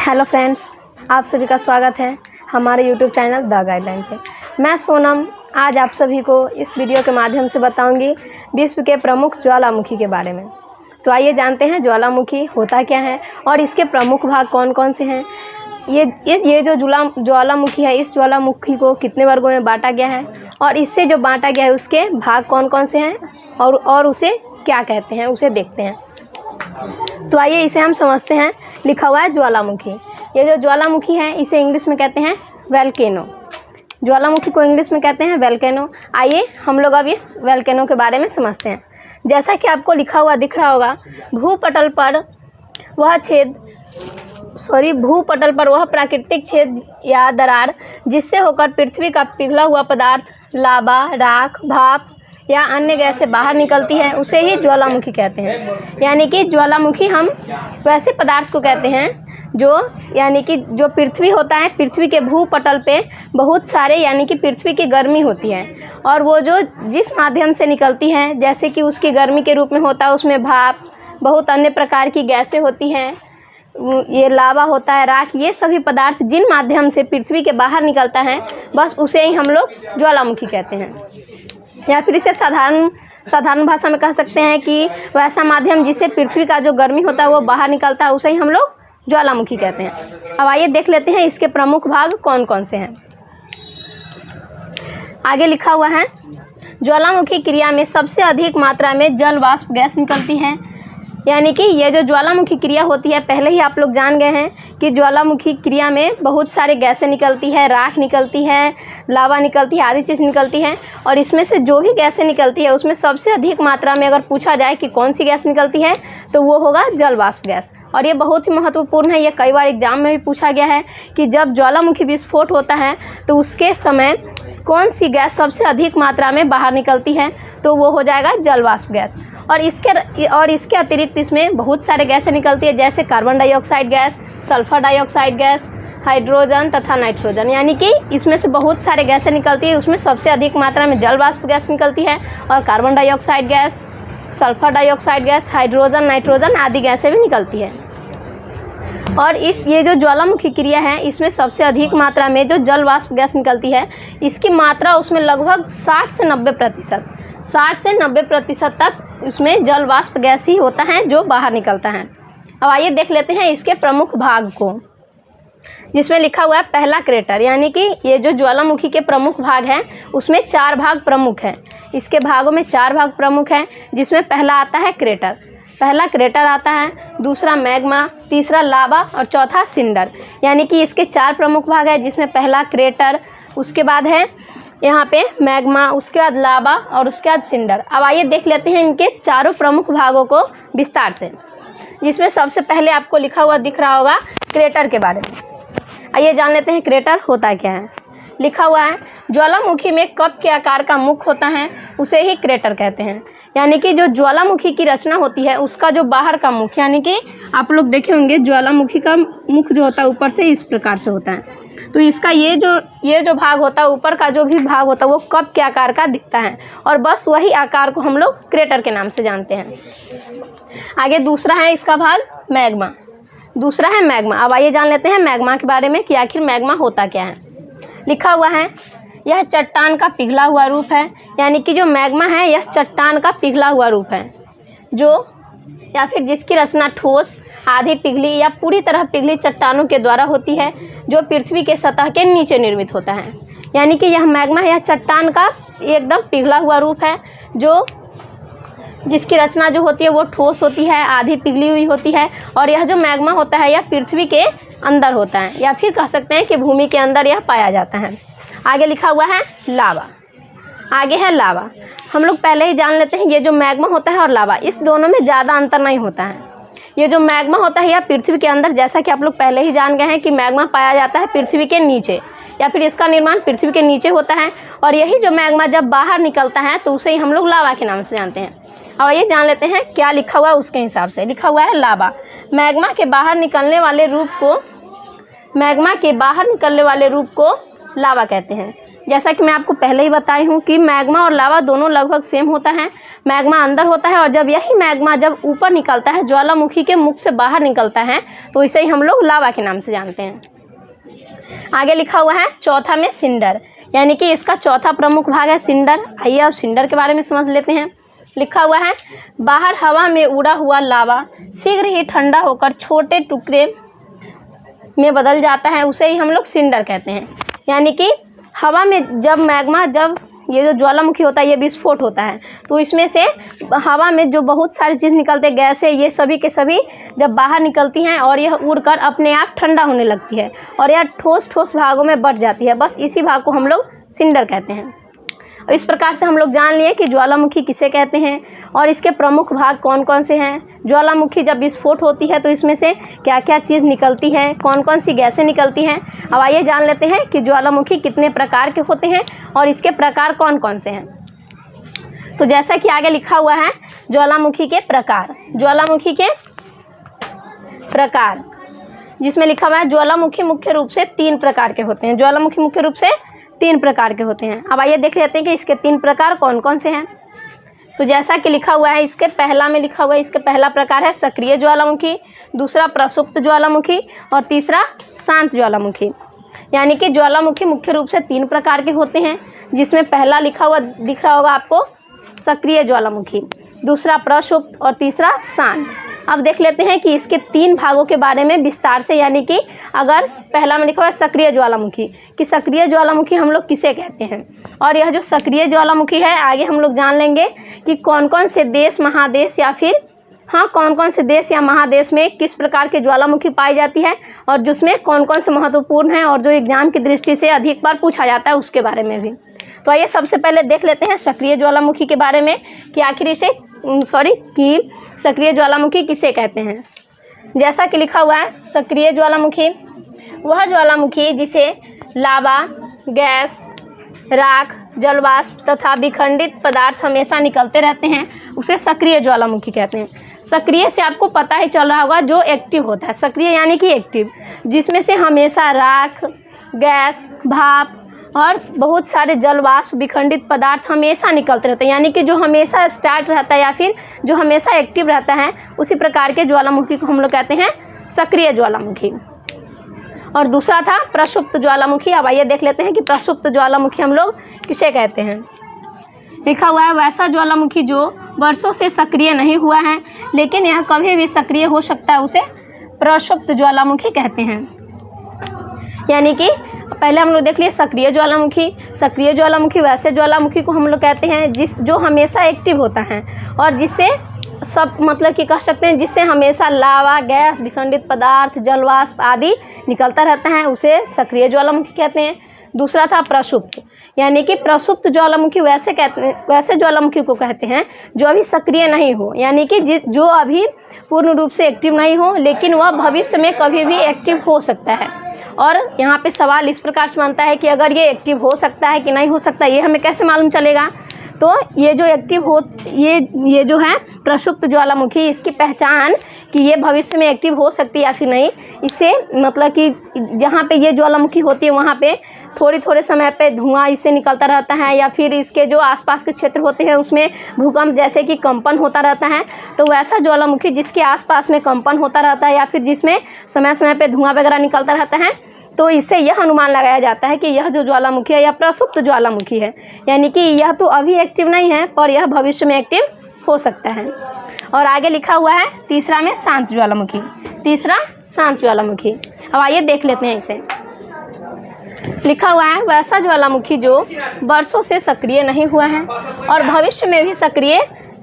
Hello friends, आप सभी का स्वागत है हमारे यूट्यूब चैनल द गाइडलाइन पे। मैं सोनम आज आप सभी को इस वीडियो के माध्यम से बताऊंगी विश्व के प्रमुख ज्वालामुखी के बारे में। तो आइए जानते हैं ज्वालामुखी होता क्या है और इसके प्रमुख भाग कौन कौन से हैं। ये जो ज्वालामुखी है, इस ज्वालामुखी को कितने वर्गों में बांटा गया है और इससे जो बांटा गया है उसके भाग कौन कौन से हैं और उसे क्या कहते हैं, उसे देखते हैं। तो आइए इसे हम समझते हैं। लिखा हुआ है ज्वालामुखी। ये जो ज्वालामुखी है इसे इंग्लिश में कहते हैं वोल्केनो। ज्वालामुखी को इंग्लिश में कहते हैं वोल्केनो। आइए हम लोग अब इस वोल्केनो के बारे में समझते हैं। जैसा कि आपको लिखा हुआ दिख रहा होगा, भूपटल पर वह प्राकृतिक छेद या दरार जिससे होकर पृथ्वी का पिघला हुआ पदार्थ, लावा, राख, भाप या अन्य गैस से बाहर निकलती है, उसे ही ज्वालामुखी कहते हैं। यानी कि ज्वालामुखी हम वैसे पदार्थ को कहते हैं जो पृथ्वी होता है, पृथ्वी के भूपटल पे बहुत सारे यानी कि पृथ्वी की गर्मी होती है और वो जो जिस माध्यम से निकलती हैं, जैसे कि उसकी गर्मी के रूप में होता है उसमें भाप, बहुत अन्य प्रकार की गैसें होती हैं, ये लावा होता है, राख, ये सभी पदार्थ जिन माध्यम से पृथ्वी के बाहर निकलता है बस उसे ही हम लोग ज्वालामुखी कहते हैं। या फिर इसे साधारण भाषा में कह सकते हैं कि वैसा माध्यम जिससे पृथ्वी का जो गर्मी होता है वो बाहर निकलता है, उसे ही हम लोग ज्वालामुखी कहते हैं। अब आइए देख लेते हैं इसके प्रमुख भाग कौन कौन से हैं। आगे लिखा हुआ है, ज्वालामुखी क्रिया में सबसे अधिक मात्रा में जल वाष्प गैस निकलती है। यानी कि ये जो ज्वालामुखी क्रिया होती है, पहले ही आप लोग जान गए हैं कि ज्वालामुखी क्रिया में बहुत सारे गैसें निकलती है, राख निकलती है, लावा निकलती है, आदि चीज़ निकलती है। और इसमें से जो भी गैसें निकलती है उसमें सबसे अधिक मात्रा में अगर पूछा जाए कि कौन सी गैस निकलती है तो वो होगा जल वाष्प गैस। और ये बहुत ही महत्वपूर्ण है, ये कई बार एग्जाम में भी पूछा गया है कि जब ज्वालामुखी विस्फोट होता है तो उसके समय कौन सी गैस सबसे अधिक मात्रा में बाहर निकलती है, तो वो हो जाएगा जल वाष्प गैस। और इसके अतिरिक्त इसमें बहुत सारे गैसें निकलती है, जैसे carbon dioxide gas, sulphur dioxide gas, hydrogen तथा नाइट्रोजन। यानी कि इसमें से बहुत सारे गैसें निकलती है, उसमें सबसे अधिक मात्रा में जल वाष्प गैस निकलती है और carbon dioxide gas, sulphur dioxide gas, hydrogen, nitrogen आदि गैसें भी निकलती है। और ये जो ज्वालामुखी क्रिया है इसमें सबसे अधिक मात्रा में जो जल वाष्प गैस निकलती है, इसकी मात्रा उसमें लगभग 60 से 90% तक उसमें जल वाष्प गैस ही होता है जो बाहर निकलता है। अब आइए देख लेते हैं इसके प्रमुख भाग को, जिसमें लिखा हुआ है पहला क्रेटर। यानी कि ये जो ज्वालामुखी के प्रमुख भाग हैं उसमें 4 भाग प्रमुख हैं। इसके भागों में 4 भाग प्रमुख हैं, जिसमें पहला आता है क्रेटर। पहला क्रेटर आता है, दूसरा मैग्मा, तीसरा लावा और चौथा सिंडर। यानी कि इसके 4 प्रमुख भाग हैं, जिसमें पहला क्रेटर, उसके बाद है यहाँ पे मैग्मा, उसके बाद लावा और उसके बाद सिंडर। अब आइए देख लेते हैं इनके चारों प्रमुख भागों को विस्तार से, जिसमें सबसे पहले आपको लिखा हुआ दिख रहा होगा क्रेटर के बारे में। आइए जान लेते हैं क्रेटर होता क्या है। लिखा हुआ है, ज्वालामुखी में कप के आकार का मुख होता है, उसे ही क्रेटर कहते हैं। यानी कि जो ज्वालामुखी की रचना होती है उसका जो बाहर का मुख, यानी कि आप लोग देखे होंगे ज्वालामुखी का मुख जो होता है ऊपर से इस प्रकार से होता है, तो इसका ये जो भाग होता है, ऊपर का जो भी भाग होता है वो कप के आकार का दिखता है और बस वही आकार को हम लोग क्रेटर के नाम से जानते हैं। आगे दूसरा है इसका भाग मैग्मा। दूसरा है मैग्मा। अब आइए जान लेते हैं मैग्मा के बारे में कि आखिर मैग्मा होता क्या है। लिखा हुआ है, यह चट्टान का पिघला हुआ रूप है। यानी कि जो मैग्मा है यह चट्टान का पिघला हुआ रूप है, या फिर जिसकी रचना ठोस, आधी पिघली या पूरी तरह पिघली चट्टानों के द्वारा होती है, जो पृथ्वी के सतह के नीचे निर्मित होता है। यानी कि यह मैग्मा यह चट्टान का एकदम पिघला हुआ रूप है, जिसकी रचना जो होती है वो ठोस होती है, आधी पिघली हुई होती है। और यह जो मैग्मा होता है यह पृथ्वी के अंदर होता है, या फिर कह सकते हैं कि भूमि के अंदर यह पाया जाता है। आगे लिखा हुआ है लावा। आगे है लावा। हम लोग पहले ही जान लेते हैं, ये जो मैग्मा होता है और लावा, इस दोनों में ज़्यादा अंतर नहीं होता है। ये जो मैग्मा होता है यह पृथ्वी के अंदर, जैसा कि आप लोग पहले ही जान गए हैं कि मैग्मा पाया जाता है पृथ्वी के नीचे, या फिर इसका निर्माण पृथ्वी के नीचे होता है। और यही जो मैग्मा जब बाहर निकलता है तो उसे ही हम लोग लावा के नाम से जानते हैं। अब ये जान लेते हैं क्या लिखा हुआ है उसके हिसाब से। लिखा हुआ है लावा। मैग्मा के बाहर निकलने वाले रूप को लावा कहते हैं। जैसा कि मैं आपको पहले ही बताई हूँ कि मैग्मा और लावा दोनों लगभग सेम होता है। मैग्मा अंदर होता है और जब यही मैग्मा जब ऊपर निकलता है, ज्वालामुखी के मुख से बाहर निकलता है, तो इसे ही हम लोग लावा के नाम से जानते हैं। आगे लिखा हुआ है चौथा में सिंडर, यानी कि इसका चौथा प्रमुख भाग है सिंडर। आइए अब सिंडर के बारे में समझ लेते हैं। लिखा हुआ है बाहर हवा में उड़ा हुआ लावा शीघ्र ही ठंडा होकर छोटे टुकड़े में बदल जाता है, उसे ही हम लोग सिंडर कहते हैं। यानी कि हवा में जब मैग्मा, जब ये जो ज्वालामुखी होता है ये विस्फोट होता है, तो इसमें से हवा में जो बहुत सारी चीज़ निकलते हैं, गैस है, ये सभी के सभी जब बाहर निकलती हैं और यह उड़कर अपने आप ठंडा होने लगती है और यह ठोस ठोस भागों में बढ़ जाती है। बस इसी भाग को हम लोग सिंडर कहते हैं। इस प्रकार से हम लोग जान लिए कि ज्वालामुखी किसे कहते हैं और इसके प्रमुख भाग कौन कौन से हैं। ज्वालामुखी जब विस्फोट होती है तो इसमें से क्या क्या चीज़ निकलती है, कौन कौन सी गैसें निकलती हैं। अब आइए जान लेते हैं कि ज्वालामुखी कितने प्रकार के होते हैं और इसके प्रकार कौन कौन से हैं। तो जैसा कि आगे लिखा हुआ है ज्वालामुखी के प्रकार, ज्वालामुखी के प्रकार जिसमें लिखा हुआ है ज्वालामुखी मुख्य रूप से 3 प्रकार के होते हैं। ज्वालामुखी मुख्य रूप से 3 प्रकार के होते हैं। अब आइए देख लेते हैं कि इसके 3 प्रकार कौन कौन से हैं। तो जैसा कि लिखा हुआ है इसके पहला में लिखा हुआ है, इसके पहला प्रकार है सक्रिय ज्वालामुखी, दूसरा प्रसुप्त ज्वालामुखी और तीसरा शांत ज्वालामुखी। यानी कि ज्वालामुखी मुख्य रूप से 3 प्रकार के होते हैं, जिसमें पहला लिखा हुआ दिख रहा होगा आपको सक्रिय ज्वालामुखी, दूसरा प्रसुप्त और तीसरा शांत। अब देख लेते हैं कि इसके 3 भागों के बारे में विस्तार से। यानी कि अगर पहला में लिखा हुआ है सक्रिय ज्वालामुखी, कि सक्रिय ज्वालामुखी हम लोग किसे कहते हैं, और यह जो सक्रिय ज्वालामुखी है आगे हम लोग जान लेंगे कि कौन कौन से देश, महादेश या फिर कौन कौन से देश या महादेश में किस प्रकार के ज्वालामुखी पाई जाती है और जिसमें कौन कौन से महत्वपूर्ण हैं और जो एग्जाम की दृष्टि से अधिक बार पूछा जाता है उसके बारे में भी। तो आइए सबसे पहले देख लेते हैं सक्रिय ज्वालामुखी के बारे में कि आखिर इसे कि सक्रिय ज्वालामुखी किसे कहते हैं। जैसा कि लिखा हुआ है सक्रिय ज्वालामुखी वह ज्वालामुखी जिसे लावा, गैस, राख, जलवाष्प तथा विखंडित पदार्थ हमेशा निकलते रहते हैं, उसे सक्रिय ज्वालामुखी कहते हैं। सक्रिय से आपको पता ही चल रहा होगा जो एक्टिव होता है, सक्रिय यानी कि एक्टिव, जिसमें से हमेशा राख, गैस, भाप और बहुत सारे जलवाष्प, विखंडित पदार्थ हमेशा निकलते रहते हैं। यानी कि जो हमेशा स्टार्ट रहता है या फिर जो हमेशा एक्टिव रहता है, उसी प्रकार के ज्वालामुखी को हम लोग कहते हैं सक्रिय ज्वालामुखी। और दूसरा था प्रसुप्त ज्वालामुखी। अब आइए देख लेते हैं कि प्रसुप्त ज्वालामुखी हम लोग किसे कहते हैं। लिखा हुआ है वैसा ज्वालामुखी जो वर्षों से सक्रिय नहीं हुआ है लेकिन यह कभी भी सक्रिय हो सकता है, उसे प्रसुप्त ज्वालामुखी कहते हैं। यानी कि पहले हम लोग देख लिए सक्रिय ज्वालामुखी। सक्रिय ज्वालामुखी वैसे ज्वालामुखी को हम लोग कहते हैं जो हमेशा एक्टिव होता है और जिससे सब मतलब कि कह सकते हैं जिससे हमेशा लावा, गैस, विखंडित पदार्थ, जलवाष्प आदि निकलता रहता है, उसे सक्रिय ज्वालामुखी कहते हैं। दूसरा था प्रसुप्त, यानी कि प्रसुप्त ज्वालामुखी वैसे ज्वालामुखी को कहते हैं जो अभी सक्रिय नहीं हो, यानी कि जो अभी पूर्ण रूप से एक्टिव नहीं हो लेकिन वह भविष्य में कभी भी एक्टिव हो सकता है। और यहाँ पे सवाल इस प्रकार से बनता है कि अगर ये एक्टिव हो सकता है कि नहीं हो सकता, ये हमें कैसे मालूम चलेगा। तो ये जो एक्टिव हो ये जो है प्रसुप्त ज्वालामुखी, इसकी पहचान कि ये भविष्य में एक्टिव हो सकती है या फिर नहीं, इससे मतलब कि जहाँ पे ये ज्वालामुखी होती है वहाँ पे थोड़े समय पे धुआं इससे निकलता रहता है या फिर इसके जो आसपास के क्षेत्र होते हैं उसमें भूकंप जैसे कि कंपन होता रहता है। तो वैसा ज्वालामुखी जिसके आसपास में कंपन होता रहता है या फिर जिसमें समय पे धुआं वगैरह निकलता रहता है, तो इससे यह अनुमान लगाया जाता है कि यह जो ज्वालामुखी है यह प्रसुप्त ज्वालामुखी है। यानी कि यह तो अभी एक्टिव नहीं है पर यह भविष्य में एक्टिव हो सकता है। और आगे लिखा हुआ है तीसरा में शांत ज्वालामुखी। तीसरा शांत ज्वालामुखी। अब आइए देख लेते हैं इसे। लिखा हुआ है वैसा ज्वालामुखी जो वर्षों से सक्रिय नहीं हुआ है और भविष्य में भी सक्रिय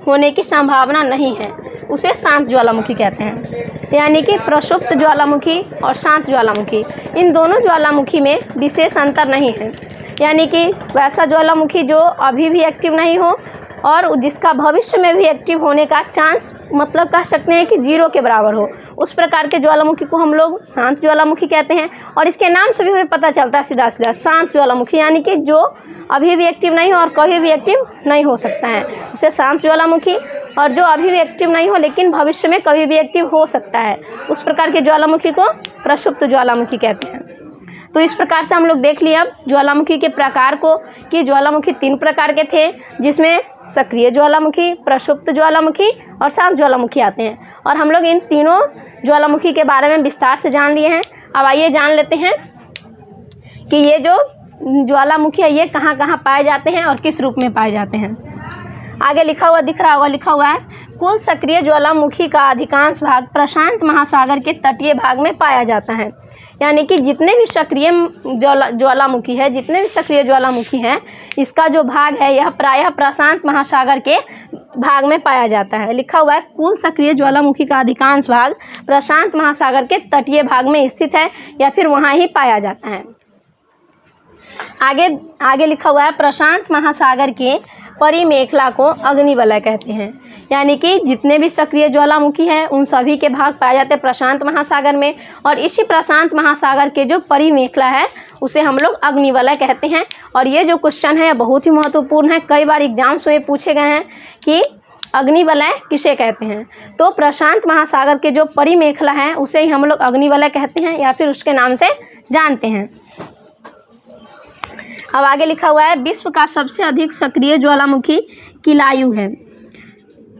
होने की संभावना नहीं है, उसे शांत ज्वालामुखी कहते हैं। यानी कि प्रसुप्त ज्वालामुखी और शांत ज्वालामुखी, इन दोनों ज्वालामुखी में विशेष अंतर नहीं है। यानी कि वैसा ज्वालामुखी जो अभी भी एक्टिव नहीं हो और जिसका भविष्य में भी एक्टिव होने का चांस मतलब कह सकते हैं कि 0 के बराबर हो, उस प्रकार के ज्वालामुखी को हम लोग शांत ज्वालामुखी कहते हैं। और इसके नाम से भी हमें पता चलता है सीधा सीधा शांत ज्वालामुखी, यानी कि जो अभी भी एक्टिव नहीं हो और कभी भी एक्टिव नहीं हो सकता है, उसे शांत ज्वालामुखी। और जो अभी भी एक्टिव नहीं हो लेकिन भविष्य में कभी भी एक्टिव हो सकता है, उस प्रकार के ज्वालामुखी को प्रसुप्त ज्वालामुखी कहते हैं। तो इस प्रकार से हम लोग देख लिए अब ज्वालामुखी के प्रकार को, कि ज्वालामुखी 3 प्रकार के थे, जिसमें सक्रिय ज्वालामुखी, प्रक्षुब्ध ज्वालामुखी और शांत ज्वालामुखी आते हैं। और हम लोग इन तीनों ज्वालामुखी के बारे में विस्तार से जान लिए हैं। अब आइए जान लेते हैं कि ये जो ज्वालामुखी है ये कहाँ कहाँ पाए जाते हैं और किस रूप में पाए जाते हैं। आगे लिखा हुआ दिख रहा होगा, लिखा हुआ है कुल सक्रिय ज्वालामुखी का अधिकांश भाग प्रशांत महासागर के तटीय भाग में पाया जाता है। यानी कि जितने भी सक्रिय ज्वालामुखी है, जितने भी सक्रिय ज्वालामुखी हैं, इसका जो भाग है यह प्रायः प्रशांत महासागर के भाग में पाया जाता है। लिखा हुआ है कुल सक्रिय ज्वालामुखी का अधिकांश भाग प्रशांत महासागर के तटीय भाग में स्थित है या फिर वहाँ ही पाया जाता है। आगे लिखा हुआ है प्रशांत महासागर के परिमेखला को अग्निवलय कहते हैं। यानी कि जितने भी सक्रिय ज्वालामुखी हैं उन सभी के भाग पाए जाते हैं प्रशांत महासागर में, और इसी प्रशांत महासागर के जो परिमेखला है उसे हम लोग अग्निवलय कहते हैं। और ये जो क्वेश्चन है बहुत ही महत्वपूर्ण है, कई बार एग्जाम्स में पूछे गए हैं कि अग्निवलय किसे कहते हैं। तो प्रशांत महासागर के जो परिमेखला है उसे ही हम लोग अग्निवलय कहते हैं या फिर उसके नाम से जानते हैं। अब आगे लिखा हुआ है विश्व का सबसे अधिक सक्रिय ज्वालामुखी किलायु है।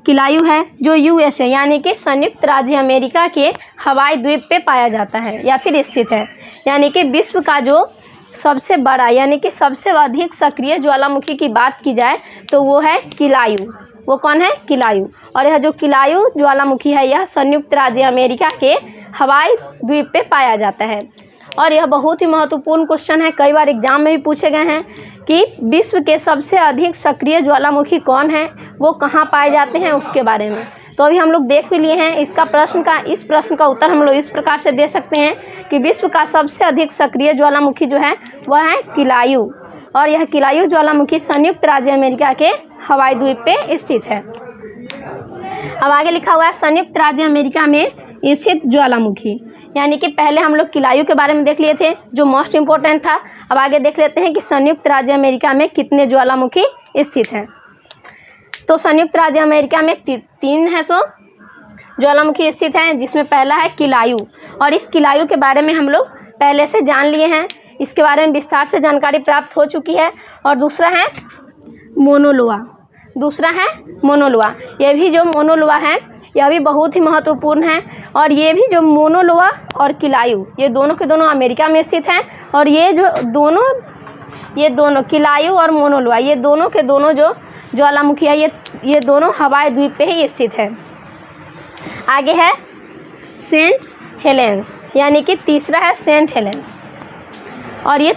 किलायु है जो यूएसए यानी कि संयुक्त राज्य अमेरिका के हवाई द्वीप पे पाया जाता है या फिर स्थित है। यानी कि विश्व का जो सबसे बड़ा यानी कि सबसे अधिक सक्रिय ज्वालामुखी की बात की जाए तो वो है किलायु। वो कौन है? किलायु। और यह जो किलायु ज्वालामुखी है यह संयुक्त राज्य अमेरिका के हवाई द्वीप पे पाया जाता है। और यह बहुत ही महत्वपूर्ण क्वेश्चन है, कई बार एग्जाम में भी पूछे गए हैं कि विश्व के सबसे अधिक सक्रिय ज्वालामुखी कौन है, वो कहाँ पाए जाते हैं, उसके बारे में। तो अभी हम लोग देख भी लिए हैं। इस प्रश्न का उत्तर हम लोग इस प्रकार से दे सकते हैं कि विश्व का सबसे अधिक सक्रिय ज्वालामुखी जो है वह है किलायु। और यह किलायु ज्वालामुखी संयुक्त राज्य अमेरिका के हवाई द्वीप पे स्थित है। अब आगे लिखा हुआ है संयुक्त राज्य अमेरिका में स्थित ज्वालामुखी। यानी कि पहले हम लोग किलायु के बारे में देख लिए थे जो मोस्ट इम्पोर्टेंट था। अब आगे देख लेते हैं कि संयुक्त राज्य अमेरिका में कितने ज्वालामुखी स्थित हैं। तो संयुक्त राज्य अमेरिका में 3 है सो ज्वालामुखी स्थित हैं, जिसमें पहला है किलायु। और इस किलायु के बारे में हम लोग पहले से जान लिए हैं, इसके बारे में विस्तार से जानकारी प्राप्त हो चुकी है। और दूसरा है मोनोलोआ। ये भी जो मोनोलोआ है यह भी बहुत ही महत्वपूर्ण है। और ये भी जो मोनोलोआ और किलायु ये दोनों के दोनों अमेरिका में स्थित हैं। और ये दोनों किलायु और मोनोलोआ ये दोनों के दोनों जो ज्वालामुखी है ये दोनों हवाई द्वीप पे ही स्थित है। आगे है सेंट हेलेंस, यानी कि तीसरा है सेंट हेलेंस। और ये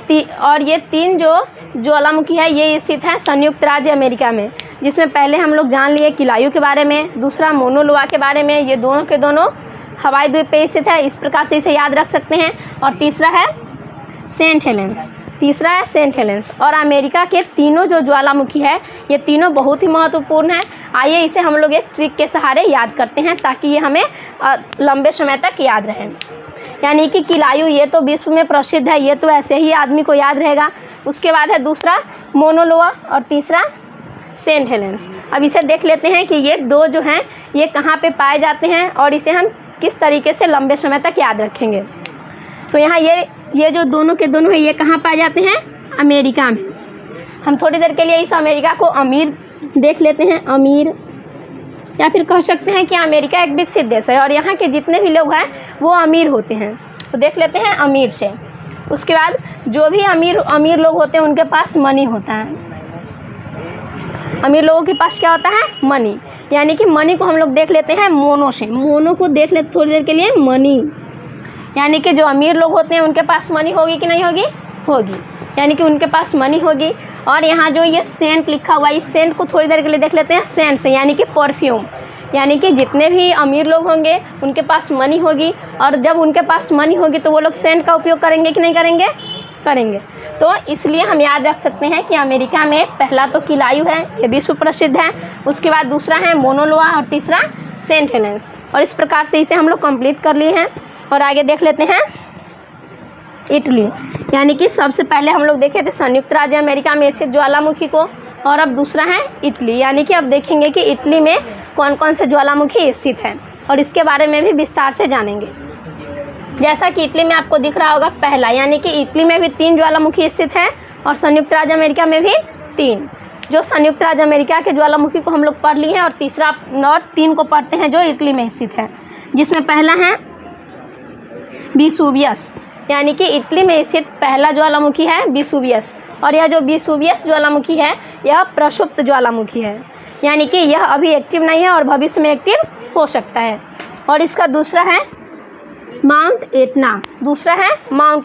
3 जो ज्वालामुखी है ये स्थित है संयुक्त राज्य अमेरिका में, जिसमें पहले हम लोग जान लिए किलायु के बारे में, दूसरा मोनोलोआ के बारे में। ये दोनों के दोनों हवाई द्वीप पे स्थित है, इस प्रकार से इसे याद रख सकते हैं। और तीसरा है सेंट हेलेंस। और अमेरिका के तीनों जो ज्वालामुखी है ये तीनों बहुत ही महत्वपूर्ण है। आइए इसे हम लोग एक ट्रिक के सहारे याद करते हैं ताकि ये हमें लंबे समय तक याद रहे। यानी कि किलायु ये तो विश्व में प्रसिद्ध है, ये तो ऐसे ही आदमी को याद रहेगा। उसके बाद है दूसरा मोनोलोआ और तीसरा सेंट हेलेंस। अब इसे देख लेते हैं कि ये 2 जो हैं ये कहाँ पे पाए जाते हैं और इसे हम किस तरीके से लंबे समय तक याद रखेंगे। तो यहाँ ये जो दोनों के दोनों है ये कहाँ पाए जाते हैं? अमेरिका में। हम थोड़ी देर के लिए इस अमेरिका को अमीर देख लेते हैं, अमीर, या फिर कह सकते हैं कि अमेरिका एक विकसित देश है और यहाँ के जितने भी लोग हैं वो अमीर होते हैं। तो देख लेते हैं अमीर से। उसके बाद जो भी अमीर लोग होते हैं उनके पास मनी होता है। अमीर लोगों के पास क्या होता है? मनी। यानी कि मनी को हम लोग देख लेते हैं मोनो से। मोनो को देख लेते थोड़ी देर के लिए, मनी। यानी कि जो अमीर लोग होते हैं उनके पास मनी होगी कि नहीं होगी? होगी। यानी कि उनके पास मनी होगी। और यहाँ जो ये सेंट लिखा हुआ है इस सेंट को थोड़ी देर के लिए देख लेते हैं सेंट से, यानी कि परफ्यूम। यानी कि जितने भी अमीर लोग होंगे उनके पास मनी होगी, और जब उनके पास मनी होगी तो वो लोग सेंट का उपयोग करेंगे कि नहीं करेंगे? करेंगे। तो इसलिए हम याद रख सकते हैं कि अमेरिका में पहला तो किलायु है, ये विश्व प्रसिद्ध है। उसके बाद दूसरा है मोनोलोआ और तीसरा सेंट हेलेंस। और इस प्रकार से इसे हम लोग कंप्लीट कर लिए हैं। और आगे देख लेते हैं इटली। यानी कि सबसे पहले हम लोग देखे थे संयुक्त राज्य अमेरिका में स्थित ज्वालामुखी को, और अब दूसरा है इटली। यानी कि अब देखेंगे कि इटली में कौन कौन से ज्वालामुखी स्थित हैं और इसके बारे में भी विस्तार से जानेंगे। जैसा कि इटली में आपको दिख रहा होगा पहला, यानी कि इटली में भी 3 ज्वालामुखी स्थित है और संयुक्त राज्य अमेरिका में भी 3। जो संयुक्त राज्य अमेरिका के ज्वालामुखी को हम लोग पढ़ लिए हैं और तीसरा और 3 को पढ़ते हैं जो इटली में स्थित है, जिसमें पहला है वेसुवियस, यानी कि इटली में स्थित पहला ज्वालामुखी है वेसुवियस। और यह जो वेसुवियस ज्वालामुखी है यह प्रसुप्त ज्वालामुखी है, यानी कि यह अभी एक्टिव नहीं है और भविष्य में एक्टिव हो सकता है। और इसका दूसरा है माउंट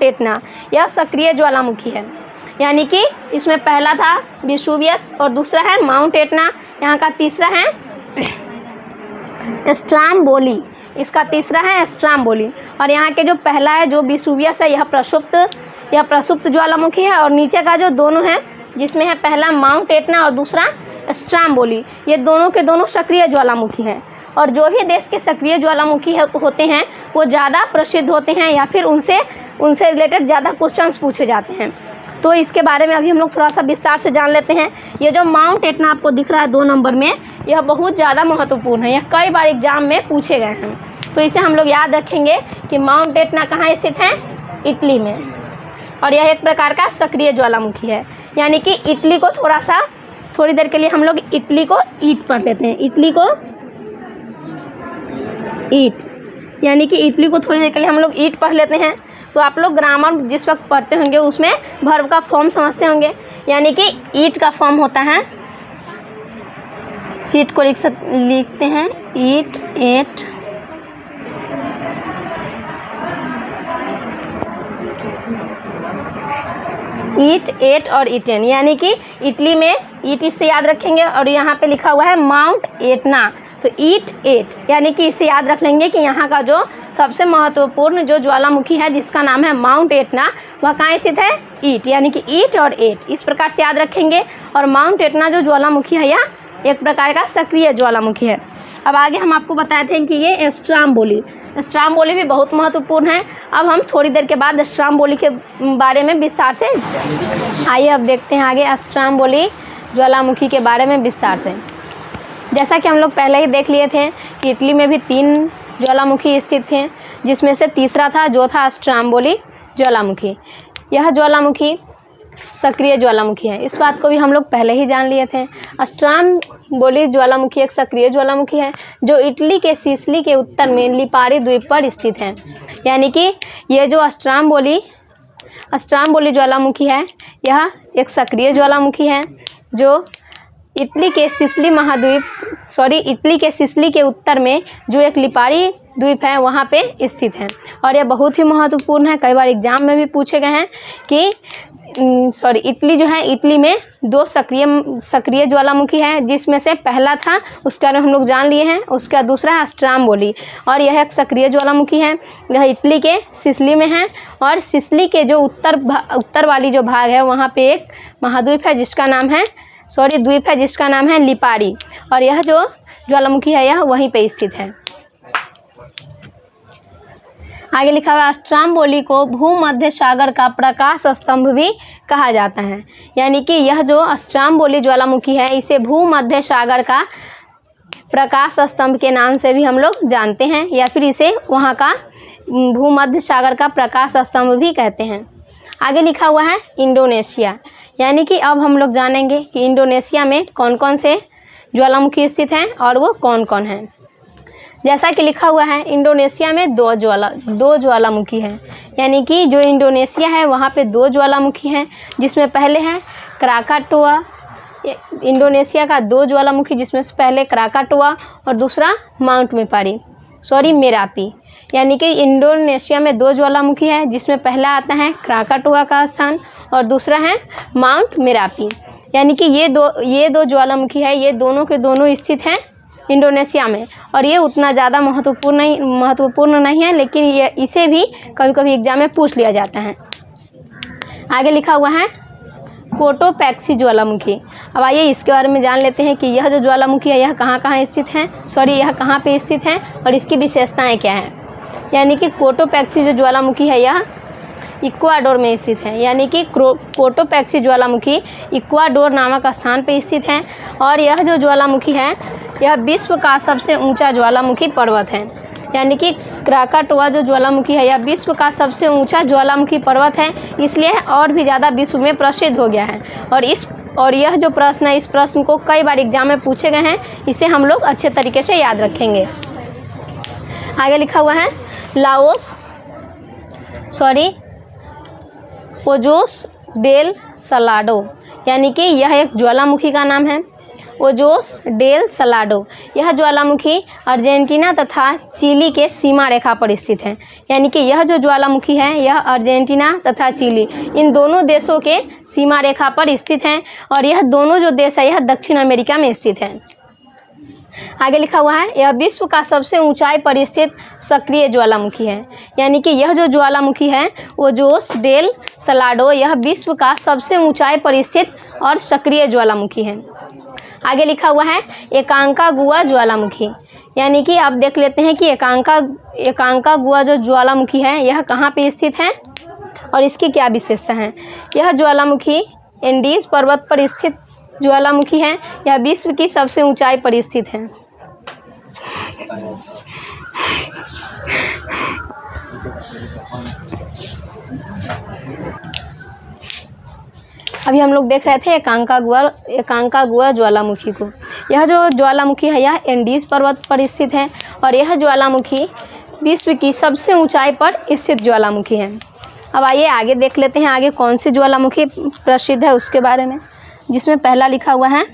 एटना, यह सक्रिय ज्वालामुखी है, यानी कि इसमें पहला था वेसुवियस और दूसरा है माउंट एटना। यहाँ का तीसरा है स्ट्रोम्बोली, इसका तीसरा है स्ट्रोम्बोली। और यहाँ के जो पहला है जो वेसुवियस है यह प्रसुप्त ज्वालामुखी है, और नीचे का जो दोनों है जिसमें है पहला माउंट एटना और दूसरा स्ट्रोम्बोली, ये दोनों के दोनों सक्रिय ज्वालामुखी हैं। और जो भी देश के सक्रिय ज्वालामुखी होते हैं वो ज़्यादा प्रसिद्ध होते हैं या फिर उनसे रिलेटेड ज़्यादा क्वेश्चंस पूछे जाते हैं। तो इसके बारे में अभी हम लोग थोड़ा सा विस्तार से जान लेते हैं। ये जो माउंट एटना आपको दिख रहा है 2 नंबर में, यह बहुत ज़्यादा महत्वपूर्ण है, यह कई बार एग्जाम में पूछे गए हैं। तो इसे हम लोग याद रखेंगे कि माउंट एटना कहाँ स्थित है, इटली में, और यह एक प्रकार का सक्रिय ज्वालामुखी है। यानी कि इटली को थोड़ी देर के लिए हम लोग इटली को ईट पढ़ लेते हैं, इटली को ईट, यानी कि इटली को थोड़ी देर के लिए हम लोग ईट पढ़ लेते हैं। तो आप लोग ग्रामर जिस वक्त पढ़ते होंगे उसमें वर्ब का फॉर्म समझते होंगे, यानी कि ईट का फॉर्म होता है, ईट को लिखते हैं ईट, एट, ईट, एट और इटेन, यानी कि इटली में ईट इससे याद रखेंगे। और यहाँ पे लिखा हुआ है माउंट एटना, तो ईट, एट, यानी कि इसे याद रख लेंगे कि यहाँ का जो सबसे महत्वपूर्ण जो ज्वालामुखी है जिसका नाम है माउंट एटना, वह कहाँ स्थित है, ईट, यानी कि ईट और एट, इस प्रकार से याद रखेंगे। और माउंट एटना जो ज्वालामुखी है यह एक प्रकार का सक्रिय ज्वालामुखी है। अब आगे हम आपको बताए थे कि ये स्ट्रोम्बोली भी बहुत महत्वपूर्ण है। अब हम थोड़ी देर के बाद स्ट्रोम्बोली के बारे में विस्तार से आइए अब देखते हैं आगे स्ट्रोम्बोली ज्वालामुखी के बारे में विस्तार से। जैसा कि हम लोग पहले ही देख लिए थे कि इटली में भी 3 ज्वालामुखी स्थित थे, जिसमें से तीसरा था जो था स्ट्रोम्बोली ज्वालामुखी। यह ज्वालामुखी सक्रिय ज्वालामुखी है, इस बात को भी हम लोग पहले ही जान लिए थे। स्ट्रोम्बोली ज्वालामुखी एक सक्रिय ज्वालामुखी है जो इटली के सिसिली के उत्तर में लिपारी द्वीप पर स्थित है। यानी कि ये जो स्ट्रोम्बोली ज्वालामुखी है यह एक सक्रिय ज्वालामुखी है जो इटली के सिसिली के उत्तर में जो एक लिपारी द्वीप है वहाँ पे स्थित है। और यह बहुत ही महत्वपूर्ण है, कई बार एग्जाम में भी पूछे गए हैं कि इटली जो है, इटली में 2 सक्रिय ज्वालामुखी है, जिसमें से पहला था उसके बारे में हम लोग जान लिए हैं, उसका दूसरा है स्ट्रोम्बोली, और यह एक सक्रिय ज्वालामुखी है। यह इटली के सिसिली में है, और सिसिली के जो उत्तर वाली जो भाग है वहाँ पे एक महाद्वीप है जिसका नाम है लिपारी, और यह जो ज्वालामुखी है यह वहीं पे स्थित है। आगे लिखा हुआ स्ट्रोम्बोली को भूमध्य सागर का प्रकाश स्तंभ भी कहा जाता है। यानी कि यह जो स्ट्रोम्बोली ज्वालामुखी है इसे भूमध्य सागर का प्रकाश स्तंभ के नाम से भी हम लोग जानते हैं, या फिर इसे वहाँ का भूमध्य सागर का प्रकाश स्तंभ भी कहते हैं। आगे लिखा हुआ है इंडोनेशिया, यानी कि अब हम लोग जानेंगे कि इंडोनेशिया में कौन कौन से ज्वालामुखी स्थित हैं और वो कौन कौन हैं। जैसा कि लिखा हुआ है इंडोनेशिया में 2 ज्वालामुखी हैं, यानी कि जो इंडोनेशिया है वहाँ पे 2 ज्वालामुखी हैं, जिसमें पहले है क्राकाटोआ, इंडोनेशिया का 2 ज्वालामुखी जिसमें से पहले क्राकाटोआ और दूसरा माउंट मेरापी। यानी कि इंडोनेशिया में 2 ज्वालामुखी है जिसमें पहला आता है क्राकाटोआ का स्थान और दूसरा है माउंट मेरापी। यानी कि ये दो ज्वालामुखी है, ये दोनों के दोनों स्थित हैं इंडोनेशिया में, और ये उतना ज़्यादा महत्वपूर्ण नहीं है, लेकिन इसे भी कभी कभी एग्जाम में पूछ लिया जाता है। आगे लिखा हुआ है कोटोपैक्सी ज्वालामुखी। अब आइए इसके बारे में जान लेते हैं कि यह जो ज्वालामुखी है यह कहाँ स्थित है, यह कहाँ पे स्थित है और इसकी विशेषताएं क्या हैं। यानी कि कोटोपैक्सी जो ज्वालामुखी है यह इक्वाडोर में स्थित है। यानी कि कोटोपैक्सी ज्वालामुखी इक्वाडोर नामक स्थान पर स्थित है, और यह जो ज्वालामुखी है यह विश्व का सबसे ऊंचा ज्वालामुखी पर्वत है। यानी कि क्राकाटोआ जो ज्वालामुखी है यह विश्व का सबसे ऊंचा ज्वालामुखी पर्वत है, इसलिए और भी ज़्यादा विश्व में प्रसिद्ध हो गया है। और यह जो प्रश्न है, इस प्रश्न को कई बार एग्जाम में पूछे गए हैं, इसे हम लोग अच्छे तरीके से याद रखेंगे। आगे लिखा हुआ है ओजोस डेल सलाडो, यानी कि यह एक ज्वालामुखी का नाम है। ओजोस डेल सलाडो, यह ज्वालामुखी अर्जेंटीना तथा चिली के सीमा रेखा पर स्थित है। यानी कि यह जो ज्वालामुखी है यह अर्जेंटीना तथा चिली इन दोनों देशों के सीमा रेखा पर स्थित हैं, और यह दोनों जो देश है यह दक्षिण अमेरिका में स्थित है। आगे लिखा हुआ है यह विश्व का सबसे ऊंचाई पर स्थित सक्रिय ज्वालामुखी है। यानी कि यह जो ज्वालामुखी है ओजोस डेल सलाडो, यह विश्व का सबसे ऊंचाई पर स्थित और सक्रिय ज्वालामुखी है। आगे लिखा हुआ है एकांकागुआ ज्वालामुखी, यानी कि आप देख लेते हैं कि एकांकागुआ जो ज्वालामुखी है यह कहाँ पे स्थित है और इसकी क्या विशेषता है। यह ज्वालामुखी एंडीज पर्वत पर स्थित ज्वालामुखी है। यह विश्व की सबसे ऊंचाई पर स्थित है। अभी हम लोग देख रहे थे एकांकागुआ ज्वालामुखी को। यह जो ज्वालामुखी है यह एंडीज पर्वत पर स्थित है, और यह ज्वालामुखी विश्व की सबसे ऊंचाई पर स्थित ज्वालामुखी है। अब आइए आगे देख लेते हैं आगे कौन सी ज्वालामुखी प्रसिद्ध है उसके बारे में, जिसमें पहला लिखा हुआ है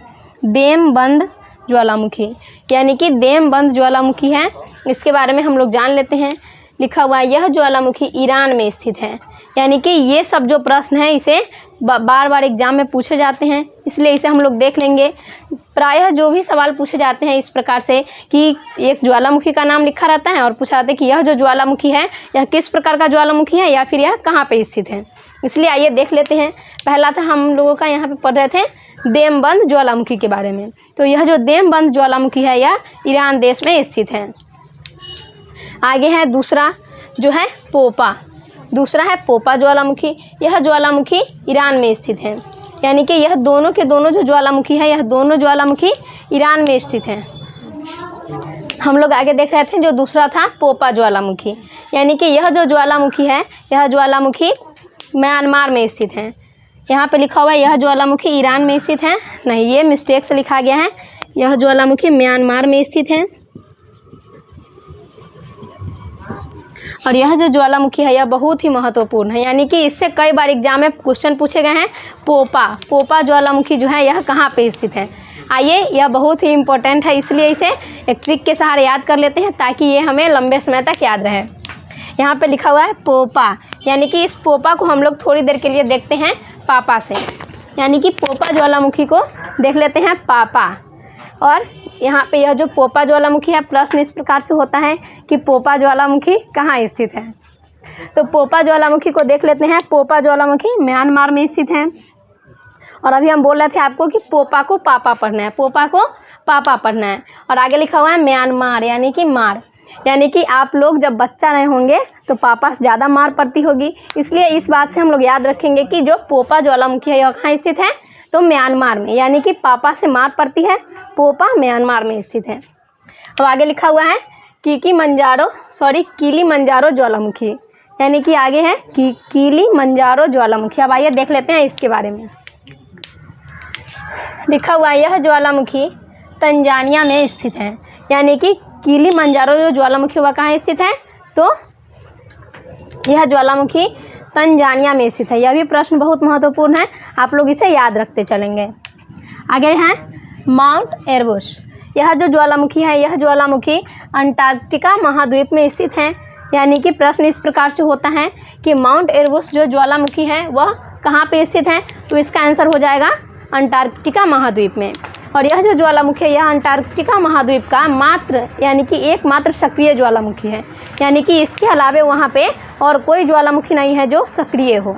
देमबंद ज्वालामुखी, यानी कि देमबंद ज्वालामुखी है। इसके बारे में हम लोग जान लेते हैं। लिखा हुआ है यह ज्वालामुखी ईरान में स्थित है। यानी कि ये सब जो प्रश्न है इसे बार बार एग्जाम में पूछे जाते हैं, इसलिए इसे हम लोग देख लेंगे। प्रायः जो भी सवाल पूछे जाते हैं इस प्रकार से कि एक ज्वालामुखी का नाम लिखा रहता है और पूछा जाता है कि यह जो ज्वालामुखी है यह किस प्रकार का ज्वालामुखी है या फिर यह कहाँ पे स्थित है। इसलिए आइए देख लेते हैं। पहला था हम लोगों का यहाँ पे पढ़ रहे थे देमबंद ज्वालामुखी के बारे में। तो यह जो देमबंद ज्वालामुखी है यह ईरान देश में स्थित है। आगे है दूसरा जो है पोपा, दूसरा है पोपा ज्वालामुखी। यह ज्वालामुखी ईरान में स्थित है। यानी कि यह दोनों के दोनों जो ज्वालामुखी है यह दोनों ज्वालामुखी ईरान में स्थित हैं। हम लोग आगे देख रहे थे जो दूसरा था पोपा ज्वालामुखी, यानी कि यह जो ज्वालामुखी है यह ज्वालामुखी म्यांमार में स्थित है। यहाँ पे लिखा हुआ है यह ज्वालामुखी ईरान में स्थित है, नहीं ये मिस्टेक से लिखा गया है। यह ज्वालामुखी म्यांमार में स्थित है। और यह जो ज्वालामुखी है यह बहुत ही महत्वपूर्ण है, यानी कि इससे कई बार एग्जाम में क्वेश्चन पूछे गए हैं। पोपा ज्वालामुखी जो है यह कहाँ पे स्थित है। आइए यह बहुत ही इम्पोर्टेंट है, इसलिए इसे एक ट्रिक के सहारे याद कर लेते हैं ताकि ये हमें लंबे समय तक याद रहे। यहाँ पे लिखा हुआ है पोपा, यानी कि इस पोपा को हम लोग थोड़ी देर के लिए देखते हैं पापा से, यानी कि पोपा ज्वालामुखी को देख लेते हैं पापा। और यहाँ पे यह जो पोपा ज्वालामुखी है प्रश्न इस प्रकार से होता है कि पोपा ज्वालामुखी कहाँ स्थित है। तो पोपा ज्वालामुखी को देख लेते हैं। पोपा ज्वालामुखी म्यांमार में स्थित है। और अभी हम बोल रहे थे आपको कि पोपा को पापा पढ़ना है, पोपा को पापा पढ़ना है। और आगे लिखा हुआ है म्यांमार, यानी कि मार, यानी कि आप लोग जब बच्चा नहीं होंगे तो पापा से ज़्यादा मार पड़ती होगी। इसलिए इस बात से हम लोग याद रखेंगे कि जो पोपा ज्वालामुखी है यह कहाँ स्थित है, तो म्यांमार में, यानी कि पापा से मार पड़ती है। पोपा म्यांमार में स्थित है। अब आगे लिखा हुआ है किलीमंजारो ज्वालामुखी, यानी कि आगे है किलीमंजारो ज्वालामुखी। अब आइए देख लेते हैं इसके बारे में। लिखा हुआ है यह ज्वालामुखी तंजानिया में स्थित है, यानी कि किलीमंजारो जो ज्वालामुखी हुआ कहाँ स्थित है, तो यह ज्वालामुखी तंजानिया में स्थित है। यह भी प्रश्न बहुत महत्वपूर्ण है, आप लोग इसे याद रखते चलेंगे। आगे है माउंट एरबुस। यह जो ज्वालामुखी है यह ज्वालामुखी अंटार्कटिका महाद्वीप में स्थित है। यानी कि प्रश्न इस प्रकार से होता है कि माउंट एरबुस जो ज्वालामुखी है वह कहाँ पे स्थित है, तो इसका आंसर हो जाएगा अंटार्कटिका महाद्वीप में। और यह जो ज्वालामुखी है यह अंटार्कटिका महाद्वीप का यानी कि एकमात्र सक्रिय ज्वालामुखी है, यानी कि इसके अलावा वहाँ पे और कोई ज्वालामुखी नहीं है जो सक्रिय हो।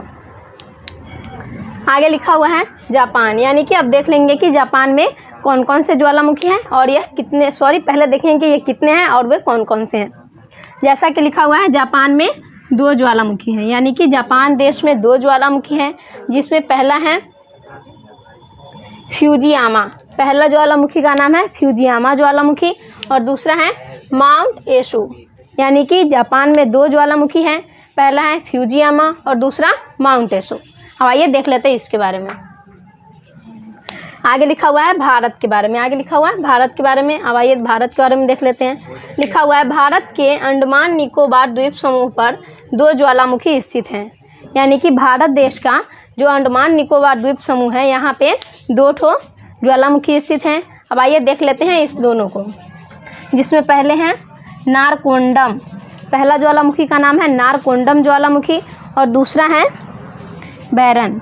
आगे लिखा हुआ है जापान, यानी कि अब देख लेंगे कि जापान में कौन कौन से ज्वालामुखी हैं और यह कितने, पहले देखेंगे कि ये कितने हैं और वे कौन कौन से हैं। जैसा कि लिखा हुआ है जापान में 2 ज्वालामुखी हैं, यानी कि जापान देश में 2 ज्वालामुखी हैं, जिसमें पहला है फ्यूजियामा। पहला ज्वालामुखी का नाम है फ्यूजियामा ज्वालामुखी और दूसरा है माउंट एशु, यानी कि जापान में 2 ज्वालामुखी हैं, पहला है फ्यूजियामा और दूसरा माउंट एशो। अब आइए देख लेते हैं इसके बारे में। आगे लिखा हुआ है भारत के बारे में, आगे लिखा हुआ है भारत के बारे में। अब आइए भारत के बारे में देख लेते हैं। लिखा हुआ है भारत के अंडमान निकोबार द्वीप समूह पर 2 ज्वालामुखी स्थित हैं, यानी कि भारत देश का जो अंडमान निकोबार द्वीप समूह है यहाँ पे 2 ठो ज्वालामुखी स्थित हैं। अब आइए देख लेते हैं इस दोनों को, जिसमें पहले हैं नारकोंडम, पहला ज्वालामुखी का नाम है नारकोंडम ज्वालामुखी और दूसरा है बैरन।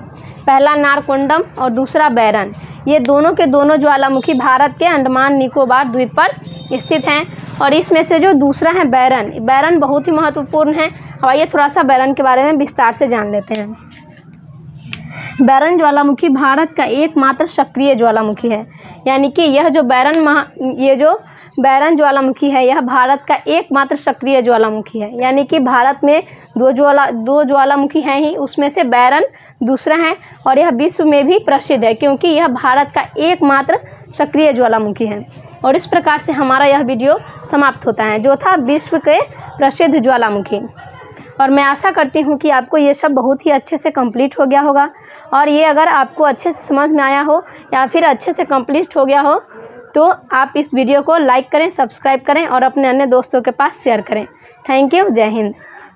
पहला नारकोंडम और दूसरा बैरन, ये दोनों के दोनों ज्वालामुखी भारत के अंडमान निकोबार द्वीप पर स्थित हैं। और इसमें से जो दूसरा है बैरन, बैरन बहुत ही महत्वपूर्ण है। अब आइए थोड़ा सा बैरन के बारे में विस्तार से जान लेते हैं। बैरन ज्वालामुखी भारत का एकमात्र सक्रिय ज्वालामुखी है, यानी कि यह जो बैरन ज्वालामुखी है यह भारत का एकमात्र सक्रिय ज्वालामुखी है, यानी कि भारत में 2 ज्वालामुखी हैं ही, उसमें से बैरन दूसरा है और यह विश्व में भी प्रसिद्ध है क्योंकि यह भारत का एकमात्र सक्रिय ज्वालामुखी है। और इस प्रकार से हमारा यह वीडियो समाप्त होता है, जो था विश्व के प्रसिद्ध ज्वालामुखी। और मैं आशा करती हूँ कि आपको ये सब बहुत ही अच्छे से कंप्लीट हो गया होगा, और ये अगर आपको अच्छे से समझ में आया हो या फिर अच्छे से कंप्लीट हो गया हो तो आप इस वीडियो को लाइक करें, सब्सक्राइब करें और अपने अन्य दोस्तों के पास शेयर करें। थैंक यू, जय हिंद।